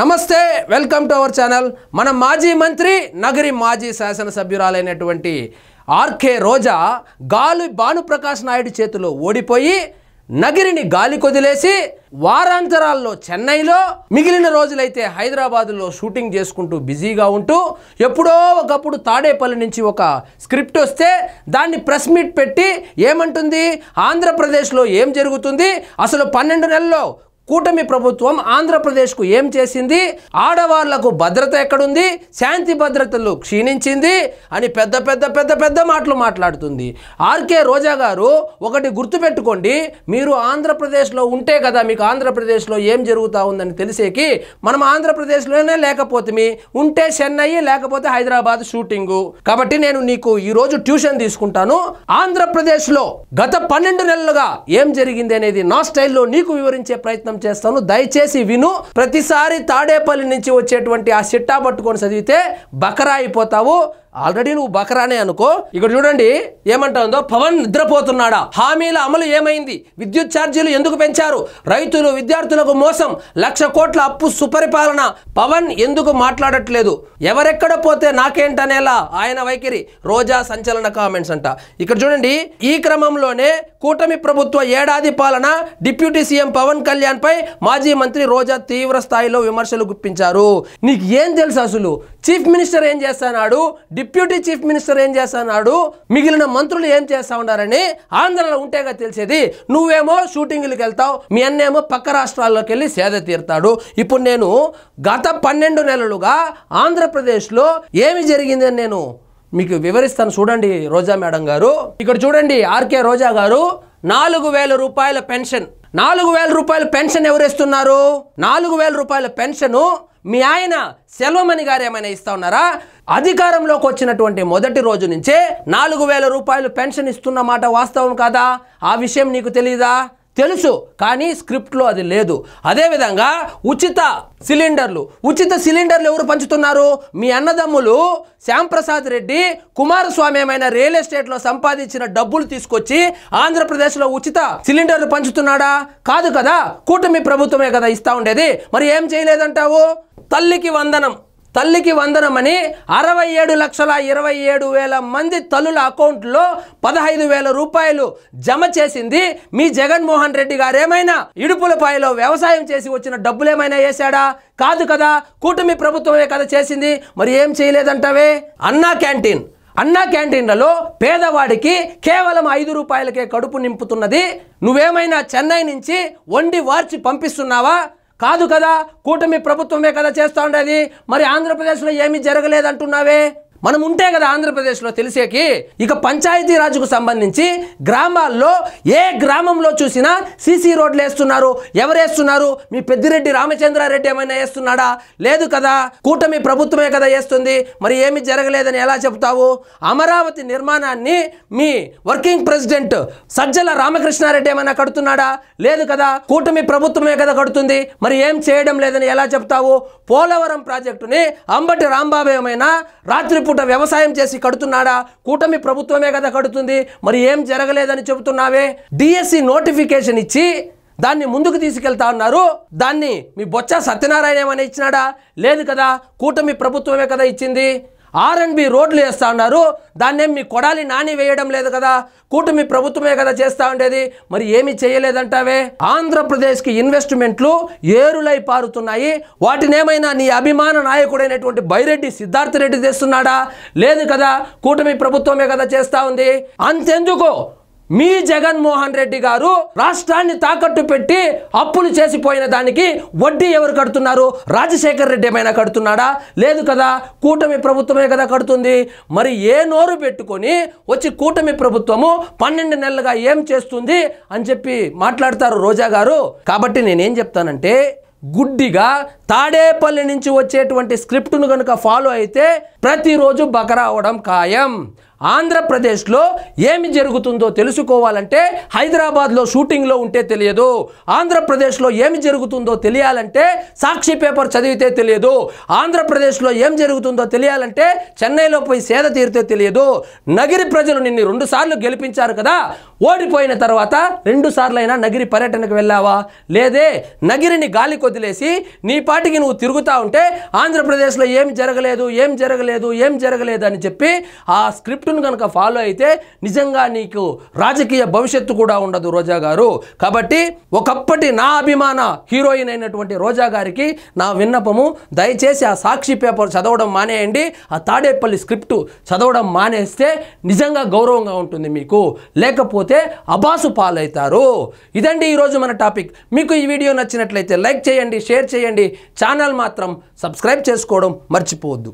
నమస్తే, welcome to our channel. మన మాజీ మంత్రి, నగరి మాజీ శాసనసభ్యురాలైనటువంటి ఆర్కే రోజా గాలి భానుప్రకాష్ నాయుడు చేతిలో ఓడిపోయి నగరిని గాలి కొదిలేసి వారాంతరాల్లో చెన్నైలో, మిగిలిన రోజులైతే హైదరాబాదులో షూటింగ్ చేసుకుంటూ బిజీగా ఉంటూ ఎప్పుడో ఒకప్పుడు తాడేపల్లి నుంచి ఒక స్క్రిప్ట్ వస్తే దాన్ని ప్రెస్ మీట్ పెట్టి ఏమంటుంది, ఆంధ్రప్రదేశ్లో ఏం జరుగుతుంది, అసలు 12 నెలల్లో కూటమి ప్రభుత్వం ఆంధ్రప్రదేశ్కు ఏం చేసింది, ఆడవాళ్లకు భద్రత ఎక్కడుంది, శాంతి భద్రతలు క్షీణించింది అని పెద్ద పెద్ద పెద్ద పెద్ద మాటలు మాట్లాడుతుంది. ఆర్కే రోజా గారు ఒకటి గుర్తుపెట్టుకోండి, మీరు ఆంధ్రప్రదేశ్లో ఉంటే కదా మీకు ఆంధ్రప్రదేశ్లో ఏం జరుగుతూ ఉందని తెలిసేకి. మనం ఆంధ్రప్రదేశ్లోనే లేకపోతే ఉంటే చెన్నై, లేకపోతే హైదరాబాద్ షూటింగు. కాబట్టి నేను నీకు ఈరోజు ట్యూషన్ తీసుకుంటాను. ఆంధ్రప్రదేశ్లో గత 12 నెలలుగా ఏం జరిగింది అనేది నా స్టైల్లో నీకు వివరించే ప్రయత్నం చేస్తాను. దయచేసి విను. ప్రతిసారి తాడేపల్లి నుంచి వచ్చేటువంటి ఆ సిట్టా పట్టుకొని చదివితే బకరా అయిపోతావు. ఆల్రెడీ నువ్వు బకరానే అనుకో. ఇక్కడ చూడండి ఏమంటుందో, పవన్ నిద్రపోతున్నాడా, హామీల అమలు ఏమైంది, విద్యుత్ ఛార్జీలు ఎందుకు పెంచారు, రైతులు విద్యార్థులకు మోసం, 1,00,000 కోట్ల అప్పు సుపరిపాలన, పవన్ ఎందుకు మాట్లాడట్లేదు, ఎవరెక్కడ పోతే నాకేంటనేలా ఆయన వైఖరి. రోజా సంచలన కామెంట్స్ అంట. ఇక్కడ చూడండి, ఈ క్రమంలోనే కూటమి ప్రభుత్వ ఏడాది పాలన, డిప్యూటీ సీఎం పవన్ కళ్యాణ్ పై మాజీ మంత్రి రోజా తీవ్ర స్థాయిలో విమర్శలు గుప్పించారు. నీకు ఏం తెలుసు అసలు, చీఫ్ మినిస్టర్ ఏం చేస్తున్నాడు, డిప్యూటీ చీఫ్ మినిస్టర్ ఏం చేస్తున్నాడు, మిగిలిన మంత్రులు ఏం చేస్తా ఉన్నారని ఆంధ్రలో ఉంటేగా తెలిసేది. నువ్వేమో షూటింగ్లకు వెళ్తావు, మీ అన్నేమో పక్క రాష్ట్రాల్లోకి వెళ్ళి సేద తీరుతాడు. ఇప్పుడు నేను గత 12 నెలలుగా ఆంధ్రప్రదేశ్లో ఏమి జరిగిందని నేను మీకు వివరిస్తాను. చూడండి రోజా మేడం గారు, ఇక్కడ చూడండి ఆర్కే రోజా గారు, 4,000 రూపాయల పెన్షన్. 4,000 రూపాయల పెన్షన్ ఎవరు ఇస్తున్నారు? 4,000 రూపాయల పెన్షను మీ ఆయన సెల్వమణి గారు ఏమైనా ఇస్తా ఉన్నారా? అధికారంలోకి వచ్చినటువంటి మొదటి రోజు నుంచే 4,000 రూపాయలు పెన్షన్ ఇస్తున్న మాట వాస్తవం కాదా? ఆ విషయం నీకు తెలీదా? తెలుసు, కానీ స్క్రిప్ట్లో అది లేదు. అదేవిధంగా ఉచిత సిలిండర్లు ఎవరు పంచుతున్నారు? మీ అన్నదమ్ములు శ్యాంప్రసాద్ రెడ్డి, కుమారస్వామి ఏమైనా రియల్ ఎస్టేట్లో సంపాదించిన డబ్బులు తీసుకొచ్చి ఆంధ్రప్రదేశ్లో ఉచిత సిలిండర్లు పంచుతున్నాడా? కాదు కదా, కూటమి ప్రభుత్వమే కదా ఇస్తా ఉండేది. మరి ఏం చేయలేదంటావు? తల్లికి వందనం అని 67,27,000 మంది తల్లుల అకౌంట్లో 15,000 రూపాయలు జమ చేసింది మీ జగన్మోహన్ రెడ్డి గారు. ఏమైనా ఇడుపులపాయలో వ్యవసాయం చేసి వచ్చిన డబ్బులు ఏమైనా వేశాడా? కాదు కదా, కూటమి ప్రభుత్వమే కదా చేసింది. మరి ఏం చేయలేదంటావే? అన్నా క్యాంటీన్లలో పేదవాడికి కేవలం 5 రూపాయలకే కడుపు నింపుతున్నది నువ్వేమైనా చెన్నై నుంచి వండి వార్చి పంపిస్తున్నావా? కాదు కదా, కూటమి ప్రభుత్వమే కదా చేస్తూ ఉండేది. మరి ఆంధ్రప్రదేశ్లో ఏమీ జరగలేదంటున్నావే? మనం ఉంటే కదా ఆంధ్రప్రదేశ్లో తెలిసేకి. ఇక పంచాయతీ రాజుకు సంబంధించి గ్రామాల్లో ఏ గ్రామంలో చూసినా సీసీ రోడ్లు వేస్తున్నారు. ఎవరు వేస్తున్నారు? మీ పెద్దిరెడ్డి రామచంద్రారెడ్డి ఏమైనా వేస్తున్నాడా? లేదు కదా, కూటమి ప్రభుత్వమే కదా వేస్తుంది. మరి ఏమి జరగలేదని ఎలా చెప్తావు? అమరావతి నిర్మాణాన్ని మీ వర్కింగ్ ప్రెసిడెంట్ సజ్జల రామకృష్ణారెడ్డి ఏమైనా కడుతున్నాడా? లేదు కదా, కూటమి ప్రభుత్వమే కదా కడుతుంది. మరి ఏం చేయడం లేదని ఎలా చెప్తావు? పోలవరం ప్రాజెక్టుని అంబటి రాంబాబు ఏమైనా రాత్రిపూట వ్యవసాయం చేసి కడుతున్నాడా? కూటమి ప్రభుత్వమే కదా కడుతుంది. మరి ఏం జరగలేదని చెబుతున్నావే? డిఎస్సి నోటిఫికేషన్ ఇచ్చి దాన్ని ముందుకు తీసుకెళ్తా ఉన్నారు. దాన్ని మీ బొత్స సత్యనారాయణ ఏమైనా ఇచ్చినాడా? లేదు కదా, కూటమి ప్రభుత్వమే కదా ఇచ్చింది. R&B రోడ్లు వేస్తా ఉన్నారు, దాన్నేం మీ కొడాలి నాని వేయడం లేదు కదా, కూటమి ప్రభుత్వమే కదా చేస్తూ ఉండేది. మరి ఏమి చేయలేదంటావే? ఆంధ్రప్రదేశ్కి ఇన్వెస్ట్మెంట్లు ఏరులై పారుతున్నాయి. వాటినేమైనా నీ అభిమాన నాయకుడైనటువంటి బైరెడ్డి సిద్ధార్థ రెడ్డి తెస్తున్నాడా? లేదు కదా, కూటమి ప్రభుత్వమే కదా చేస్తూ ఉంది. అంతెందుకు, మీ జగన్మోహన్ రెడ్డి గారు రాష్ట్రాన్ని తాకట్టు పెట్టి అప్పులు చేసిపోయిన దానికి వడ్డీ ఎవరు కడుతున్నారు? రాజశేఖర్ రెడ్డి ఏమైనా కడుతున్నాడా? లేదు కదా, కూటమి ప్రభుత్వమే కదా కడుతుంది. మరి ఏ నోరు పెట్టుకొని వచ్చి కూటమి ప్రభుత్వము 12 నెలలుగా ఏం చేస్తుంది అని చెప్పి మాట్లాడతారు రోజా గారు. కాబట్టి నేనేం చెప్తానంటే, గుడ్డిగా తాడేపల్లి నుంచి వచ్చేటువంటి స్క్రిప్ట్ను కనుక ఫాలో అయితే ప్రతిరోజు బకరా అవడం ఖాయం. ఆంధ్రప్రదేశ్లో ఏమి జరుగుతుందో తెలుసుకోవాలంటే హైదరాబాద్లో షూటింగ్లో ఉంటే తెలియదు. ఆంధ్రప్రదేశ్లో ఏమి జరుగుతుందో తెలియాలంటే సాక్షి పేపర్ చదివితే తెలియదు. ఆంధ్రప్రదేశ్లో ఏం జరుగుతుందో తెలియాలంటే చెన్నైలో పోయి సేద తీరితే తెలియదు. నగిరి ప్రజలు నిన్ను 2 సార్లు గెలిపించారు కదా, ఓడిపోయిన తర్వాత 2 సార్లైనా నగిరి పర్యటనకు వెళ్ళావా? లేదే. నగిరిని గాలి కొదిలేసి నీ పాటికి నువ్వు తిరుగుతా ఉంటే ఆంధ్రప్రదేశ్లో ఏం జరగలేదు అని చెప్పి ఆ స్క్రిప్ట్ను కనుక ఫాలో అయితే నిజంగా నీకు రాజకీయ భవిష్యత్తు కూడా ఉండదు రోజా గారు. కాబట్టి ఒకప్పటి నా అభిమాన హీరోయిన్ అయినటువంటి రోజా గారికి నా విన్నపము, దయచేసి ఆ సాక్షి పేపర్ చదవడం మానేయండి. ఆ తాడేపల్లి స్క్రిప్ట్ చదవడం మానేస్తే నిజంగా గౌరవంగా ఉంటుంది మీకు, లేకపోతే అబాసు పాలవుతారు. ఇదండి ఈరోజు మన టాపిక్. మీకు ఈ వీడియో నచ్చినట్లయితే లైక్ చేయండి, షేర్ చేయండి, ఛానల్ మాత్రం సబ్స్క్రైబ్ చేసుకోవడం మర్చిపోవద్దు.